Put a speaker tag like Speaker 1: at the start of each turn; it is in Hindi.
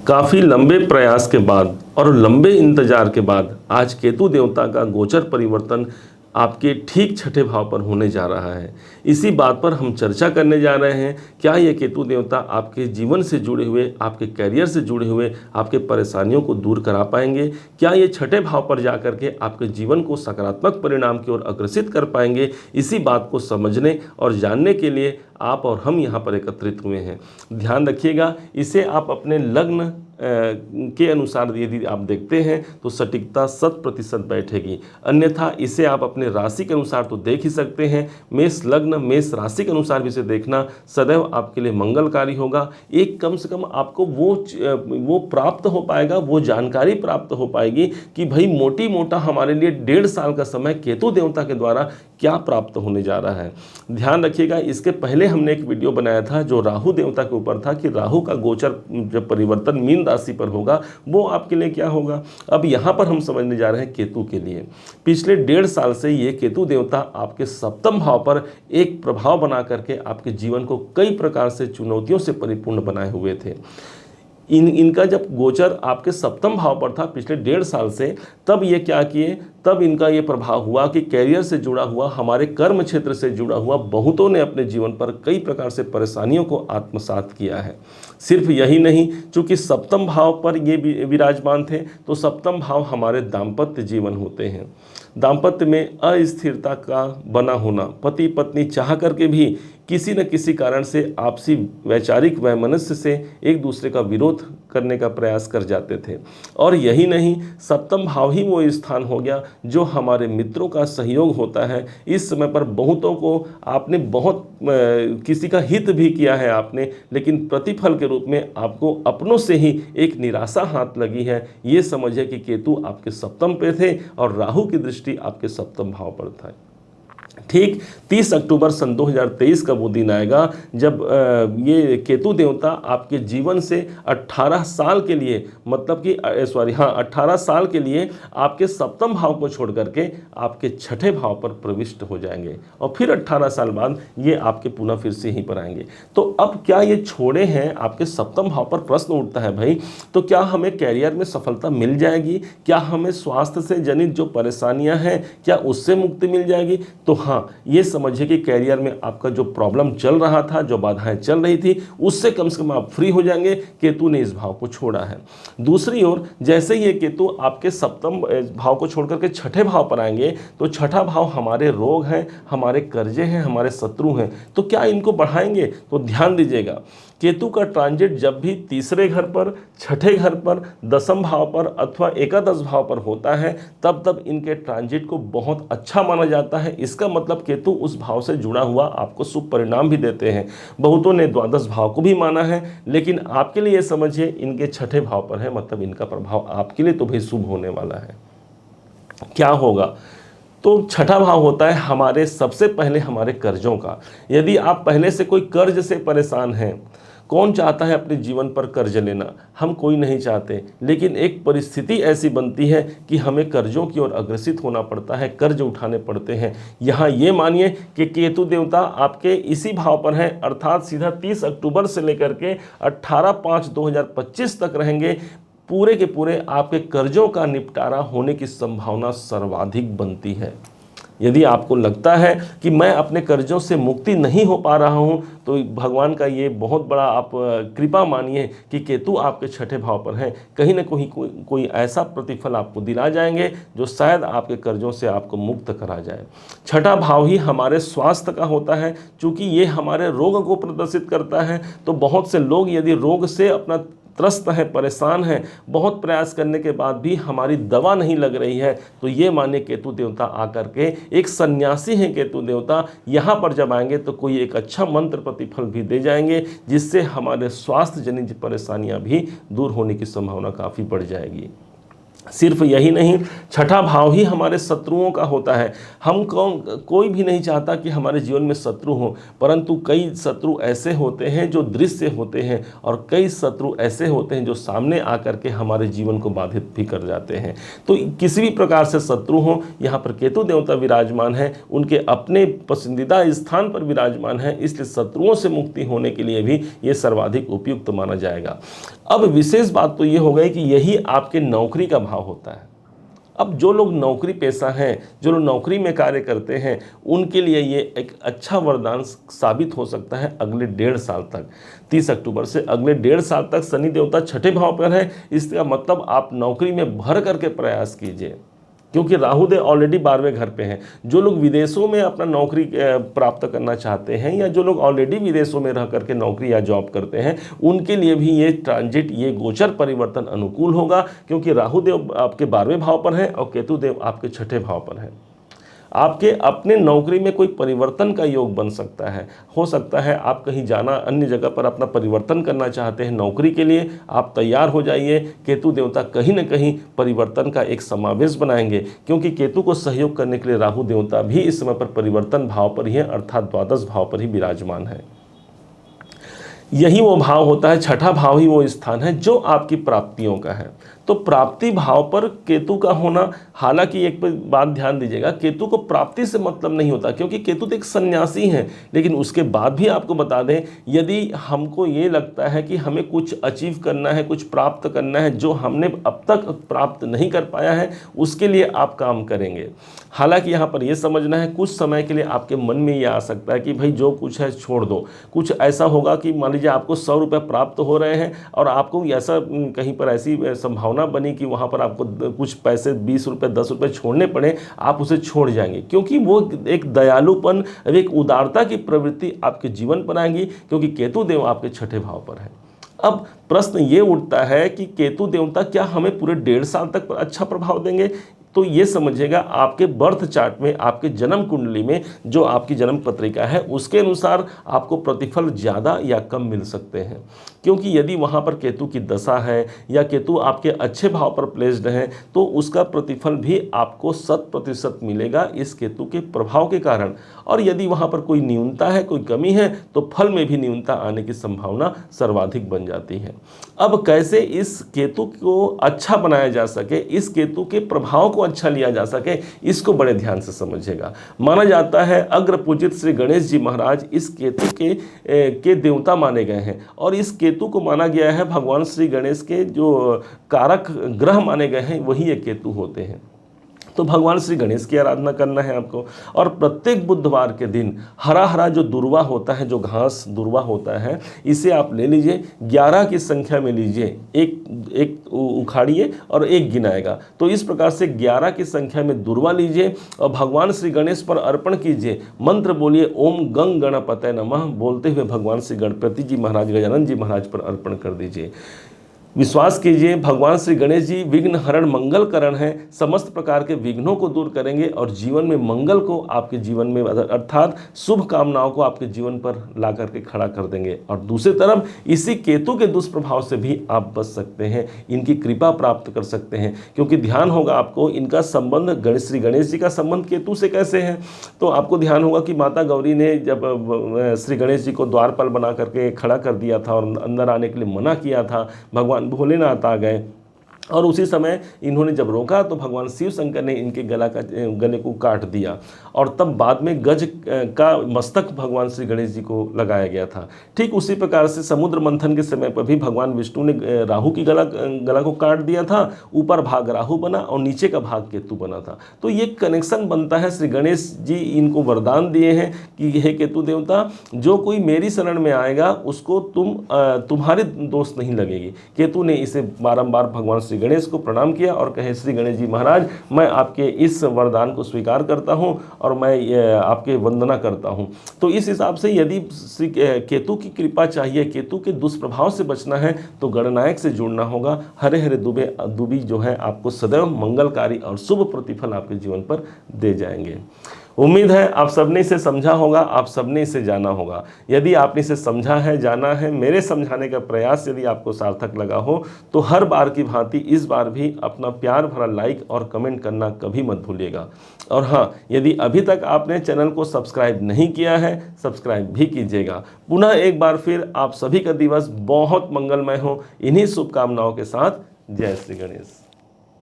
Speaker 1: काफ़ी लंबे प्रयास के बाद और लंबे इंतजार के बाद आज केतु देवता का गोचर परिवर्तन आपके ठीक छठे भाव पर होने जा रहा है। इसी बात पर हम चर्चा करने जा रहे हैं। क्या ये केतु देवता आपके जीवन से जुड़े हुए, आपके कैरियर से जुड़े हुए आपके परेशानियों को दूर करा पाएंगे? क्या ये छठे भाव पर जाकर के आपके जीवन को सकारात्मक परिणाम की ओर अग्रसित कर पाएंगे? इसी बात को समझने और जानने के लिए आप और हम यहाँ पर एकत्रित हुए हैं। ध्यान रखिएगा, इसे आप अपने लग्न के अनुसार यदि आप देखते हैं तो सटीकता 100% बैठेगी। अन्यथा इसे आप अपने राशि के अनुसार तो देख ही सकते हैं। मेष लग्न, मेष राशि के अनुसार भी इसे देखना सदैव आपके लिए मंगलकारी होगा। एक कम से कम आपको वो प्राप्त हो पाएगा, वो जानकारी प्राप्त हो पाएगी कि भाई मोटी मोटा हमारे लिए 1.5 साल का समय केतु देवता के द्वारा क्या प्राप्त होने जा रहा है। ध्यान रखिएगा, इसके पहले हमने एक वीडियो बनाया था जो राहु देवता के ऊपर था कि राहु का गोचर जब परिवर्तन मीन राशि पर होगा वो आपके लिए क्या होगा। अब यहाँ पर हम समझने जा रहे हैं केतु के लिए। पिछले 1.5 साल से ये केतु देवता आपके सप्तम भाव पर एक प्रभाव बना करके आपके जीवन को कई प्रकार से चुनौतियों से परिपूर्ण बनाए हुए थे। इनका जब गोचर आपके सप्तम भाव पर था पिछले 1.5 साल से, तब ये क्या किए, तब इनका ये प्रभाव हुआ कि कैरियर से जुड़ा हुआ, हमारे कर्म क्षेत्र से जुड़ा हुआ बहुतों ने अपने जीवन पर कई प्रकार से परेशानियों को आत्मसात किया है। सिर्फ यही नहीं, चूंकि सप्तम भाव पर ये विराजमान थे तो सप्तम भाव हमारे दाम्पत्य जीवन होते हैं। दाम्पत्य में अस्थिरता का बना होना, पति पत्नी चाह करके भी किसी न किसी कारण से आपसी वैचारिक वैमनस्य से एक दूसरे का विरोध करने का प्रयास कर जाते थे। और यही नहीं, सप्तम भाव ही वो स्थान हो गया जो हमारे मित्रों का सहयोग होता है। इस समय पर बहुतों को आपने बहुत किसी का हित भी किया है आपने, लेकिन प्रतिफल के रूप में आपको अपनों से ही एक निराशा हाथ लगी है। ये समझिए कि केतु आपके सप्तम पे थे और राहु की दृष्टि आपके सप्तम भाव पर था। ठीक 30 अक्टूबर सन 2023 का वो दिन आएगा जब ये केतु देवता आपके जीवन से 18 साल के लिए, मतलब कि 18 साल के लिए आपके सप्तम भाव को छोड़ करके आपके छठे भाव पर प्रविष्ट हो जाएंगे और फिर 18 साल बाद ये आपके पुनः फिर से यहीं पर आएंगे। तो अब क्या ये छोड़े हैं आपके सप्तम भाव पर? प्रश्न उठता है भाई, तो क्या हमें कैरियर में सफलता मिल जाएगी? क्या हमें स्वास्थ्य से जनित जो परेशानियां हैं क्या उससे मुक्ति मिल जाएगी? तो हाँ, ये समझिए कि कैरियर में आपका जो प्रॉब्लम चल रहा था, जो बाधाएं चल रही थी, उससे कम से कम आप फ्री हो जाएंगे। केतु ने इस भाव को छोड़ा है। दूसरी ओर जैसे ही ये केतु आपके सप्तम भाव को छोड़ करके छठे भाव पर आएंगे तो छठा भाव हमारे रोग हैं, हमारे कर्जे हैं, हमारे शत्रु हैं। तो क्या इनको बढ़ाएंगे? तो ध्यान दीजिएगा, केतु का ट्रांजिट जब भी तीसरे घर पर, छठे घर पर, दसम भाव पर अथवा एकादश भाव पर होता है तब इनके ट्रांजिट को बहुत अच्छा माना जाता है। इसका मतलब केतु उस भाव से जुड़ा हुआ आपको शुभ परिणाम भी देते हैं। बहुतों ने द्वादश भाव को भी माना है, लेकिन आपके लिए समझिए इनके छठे भाव पर है, मतलब इनका प्रभाव आपके लिए तो भाई शुभ होने वाला है। क्या होगा? तो छठा भाव होता है हमारे, सबसे पहले हमारे कर्जों का। यदि आप पहले से कोई कर्ज से परेशान हैं, कौन चाहता है अपने जीवन पर कर्ज लेना? हम कोई नहीं चाहते, लेकिन एक परिस्थिति ऐसी बनती है कि हमें कर्जों की ओर अग्रसित होना पड़ता है, कर्ज उठाने पड़ते हैं। यहाँ ये मानिए कि केतु देवता आपके इसी भाव पर है, अर्थात सीधा 30 अक्टूबर से लेकर के 18/5/2025 तक रहेंगे। पूरे के पूरे आपके कर्जों का निपटारा होने की संभावना सर्वाधिक बनती है। यदि आपको लगता है कि मैं अपने कर्जों से मुक्ति नहीं हो पा रहा हूं, तो भगवान का ये बहुत बड़ा आप कृपा मानिए कि केतु आपके छठे भाव पर हैं। कहीं ना कहीं कोई ऐसा प्रतिफल आपको दिला जाएंगे जो शायद आपके कर्जों से आपको मुक्त करा जाए। छठा भाव ही हमारे स्वास्थ्य का होता है, चूँकि ये हमारे रोग को प्रदर्शित करता है। तो बहुत से लोग यदि रोग से अपना त्रस्त है, परेशान है, बहुत प्रयास करने के बाद भी हमारी दवा नहीं लग रही है, तो ये माने केतु देवता आकर के, एक सन्यासी हैं केतु देवता, यहाँ पर जब आएंगे तो कोई एक अच्छा मंत्र प्रतिफल भी दे जाएंगे, जिससे हमारे स्वास्थ्य जनित परेशानियाँ भी दूर होने की संभावना काफ़ी बढ़ जाएगी। सिर्फ यही नहीं, छठा भाव ही हमारे शत्रुओं का होता है। हम कोई भी नहीं चाहता कि हमारे जीवन में शत्रु हो, परंतु कई शत्रु ऐसे होते हैं जो दृश्य होते हैं और कई शत्रु ऐसे होते हैं जो सामने आकर के हमारे जीवन को बाधित भी कर जाते हैं। तो किसी भी प्रकार से शत्रु हो, यहाँ पर केतु देवता विराजमान है, उनके अपने पसंदीदा स्थान पर विराजमान है, इसलिए शत्रुओं से मुक्ति होने के लिए भी ये सर्वाधिक उपयुक्त माना जाएगा। अब विशेष बात तो ये हो गई कि यही आपके नौकरी का भाव होता है। अब जो लोग नौकरी पेशा हैं, जो लोग नौकरी में कार्य करते हैं, उनके लिए ये एक अच्छा वरदान साबित हो सकता है अगले 1.5 साल तक। 30 अक्टूबर से अगले 1.5 साल तक शनि देवता छठे भाव पर है। इसका मतलब आप नौकरी में भर करके प्रयास कीजिए, क्योंकि राहु देव ऑलरेडी 12वें घर पे हैं। जो लोग विदेशों में अपना नौकरी प्राप्त करना चाहते हैं या जो लोग ऑलरेडी विदेशों में रह करके नौकरी या जॉब करते हैं, उनके लिए भी ये ट्रांजिट, ये गोचर परिवर्तन अनुकूल होगा, क्योंकि राहु देव आपके 12वें भाव पर है और केतु देव आपके छठे भाव पर है। आपके अपने नौकरी में कोई परिवर्तन का योग बन सकता है। हो सकता है आप कहीं जाना, अन्य जगह पर अपना परिवर्तन करना चाहते हैं नौकरी के लिए, आप तैयार हो जाइए। केतु देवता कहीं न कहीं परिवर्तन का एक समावेश बनाएंगे, क्योंकि केतु को सहयोग करने के लिए राहु देवता भी इस समय पर परिवर्तन भाव पर ही है, अर्थात द्वादश भाव पर ही विराजमान है। यही वो भाव होता है, छठा भाव ही वो स्थान है जो आपकी प्राप्तियों का है। तो प्राप्ति भाव पर केतु का होना, हालांकि एक बात ध्यान दीजिएगा, केतु को प्राप्ति से मतलब नहीं होता, क्योंकि केतु तो एक सन्यासी हैं। लेकिन उसके बाद भी आपको बता दें, यदि हमको ये लगता है कि हमें कुछ अचीव करना है, कुछ प्राप्त करना है जो हमने अब तक प्राप्त नहीं कर पाया है, उसके लिए आप काम करेंगे। हालांकि यहाँ पर यह समझना है, कुछ समय के लिए आपके मन में ये आ सकता है कि भाई जो कुछ है छोड़ दो। कुछ ऐसा होगा कि मान लीजिए आपको 100 रुपये प्राप्त हो रहे हैं और आपको ऐसा कहीं पर ऐसी संभावना बनी कि वहाँ पर आपको कुछ पैसे 20 रुपये 10 रुपये छोड़ने पड़े, आप उसे छोड़ जाएंगे, क्योंकि वो एक दयालुपन, एक उदारता की प्रवृत्ति आपके जीवन पर आएंगी, क्योंकि केतु देव आपके छठे भाव पर है। अब प्रश्न ये उठता है कि केतु देवता क्या हमें पूरे 1.5 साल तक अच्छा प्रभाव देंगे? तो ये समझिएगा, आपके बर्थ चार्ट में, आपके जन्म कुंडली में जो आपकी जन्म पत्रिका है, उसके अनुसार आपको प्रतिफल ज़्यादा या कम मिल सकते हैं। क्योंकि यदि वहाँ पर केतु की दशा है या केतु आपके अच्छे भाव पर प्लेस्ड है, तो उसका प्रतिफल भी आपको 100% मिलेगा इस केतु के प्रभाव के कारण। और यदि वहाँ पर कोई न्यूनता है, कोई कमी है, तो फल में भी न्यूनता आने की संभावना सर्वाधिक बन जाती है। अब कैसे इस केतु को अच्छा बनाया जा सके, इस केतु के प्रभाव को अच्छा लिया जा सके, इसको बड़े ध्यान से समझिएगा। माना जाता है अग्र पूजित श्री गणेश जी महाराज इस केतु के देवता माने गए हैं, और इस केतु को माना गया है भगवान श्री गणेश के जो कारक ग्रह माने गए हैं, वही ये केतु होते हैं। तो भगवान श्री गणेश की आराधना करना है आपको, और प्रत्येक बुधवार के दिन हरा हरा जो दुर्वा होता है, जो घास दुर्वा होता है, इसे आप ले लीजिए, 11 की संख्या में लीजिए, एक उखाड़िए और एक गिनाएगा। तो इस प्रकार से 11 की संख्या में दुर्वा लीजिए और भगवान श्री गणेश पर अर्पण कीजिए। मंत्र बोलिए ओम गंग गणपतये नमः बोलते हुए भगवान श्री गणपति जी महाराज, गजानन जी महाराज पर अर्पण कर दीजिए। विश्वास कीजिए, भगवान श्री गणेश जी विघ्न हरण मंगल करण है, समस्त प्रकार के विघ्नों को दूर करेंगे और जीवन में मंगल को आपके जीवन में, अर्थात शुभ कामनाओं को आपके जीवन पर ला करके खड़ा कर देंगे। और दूसरी तरफ इसी केतु के दुष्प्रभाव से भी आप बच सकते हैं, इनकी कृपा प्राप्त कर सकते हैं। क्योंकि ध्यान होगा आपको, इनका संबंध श्री गणेश जी का संबंध केतु से कैसे है, तो आपको ध्यान होगा कि माता गौरी ने जब श्री गणेश जी को द्वारपाल बना करके खड़ा कर दिया था और अंदर आने के लिए मना किया था, भगवान भोलेनाथ आ गए, और उसी समय इन्होंने जब रोका तो भगवान शिव शंकर ने इनके गले को काट दिया, और तब बाद में गज का मस्तक भगवान श्री गणेश जी को लगाया गया था। ठीक उसी प्रकार से समुद्र मंथन के समय पर भी भगवान विष्णु ने राहु की गला को काट दिया था, ऊपर भाग राहु बना और नीचे का भाग केतु बना था। तो ये कनेक्शन बनता है। श्री गणेश जी इनको वरदान दिए हैं कि हे केतु देवता, जो कोई मेरी शरण में आएगा उसको तुम्हारे दोष नहीं लगेगी। केतु ने इसे बारंबार भगवान श्री गणेश को प्रणाम किया और कहे, श्री गणेश जी महाराज, मैं आपके इस वरदान को स्वीकार करता हूं और मैं आपके वंदना करता हूं। तो इस हिसाब से यदि श्री केतु की कृपा चाहिए, केतु के दुष्प्रभाव से बचना है, तो गणनायक से जुड़ना होगा। हरे हरे दुबी जो है आपको सदैव मंगलकारी और शुभ प्रतिफल आपके जीवन पर दे जाएंगे। उम्मीद है आप सबने इसे समझा होगा, आप सबने इसे जाना होगा। यदि आपने इसे समझा है, जाना है, मेरे समझाने का प्रयास यदि आपको सार्थक लगा हो, तो हर बार की भांति इस बार भी अपना प्यार भरा लाइक और कमेंट करना कभी मत भूलिएगा। और हाँ, यदि अभी तक आपने चैनल को सब्सक्राइब नहीं किया है, सब्सक्राइब भी कीजिएगा। पुनः एक बार फिर आप सभी का दिवस बहुत मंगलमय हो, इन्हीं शुभकामनाओं के साथ जय श्री गणेश।